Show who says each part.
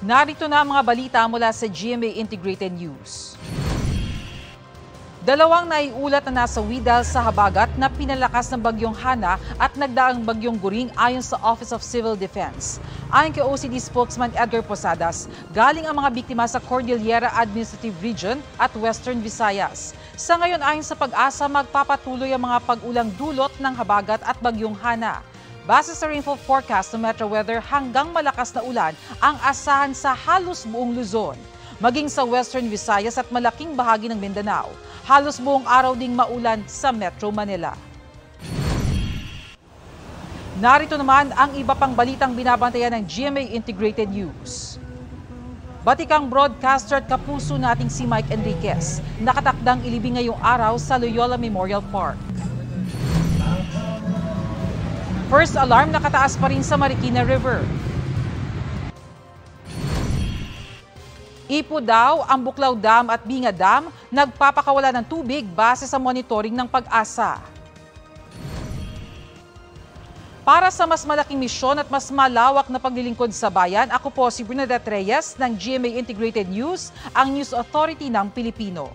Speaker 1: Narito na ang mga balita mula sa GMA Integrated News. Dalawang naiulat na nasawi dahil sa habagat na pinalakas ng bagyong Hana at nagdaang bagyong Guring ayon sa Office of Civil Defense. Ayon kay OCD spokesman Edgar Posadas, galing ang mga biktima sa Cordillera Administrative Region at Western Visayas. Sa ngayon ayon sa Pag-asa, magpapatuloy ang mga pag-ulang dulot ng habagat at bagyong Hana. Base sa rainfall forecast ng Metro Weather, hanggang malakas na ulan ang asahan sa halos buong Luzon, maging sa Western Visayas at malaking bahagi ng Mindanao. Halos buong araw ding maulan sa Metro Manila. Narito naman ang iba pang balitang binabantayan ng GMA Integrated News. Batikang broadcaster at kapuso nating si Mike Enriquez, nakatakdang ilibing ngayong araw sa Loyola Memorial Park. First alarm nakataas pa rin sa Marikina River. Ipo daw ang Buklaw Dam at Binga Dam nagpapakawala ng tubig base sa monitoring ng Pag-asa. Para sa mas malaking misyon at mas malawak na paglilingkod sa bayan, ako po si Bernadette Reyes ng GMA Integrated News, ang News Authority ng Pilipino.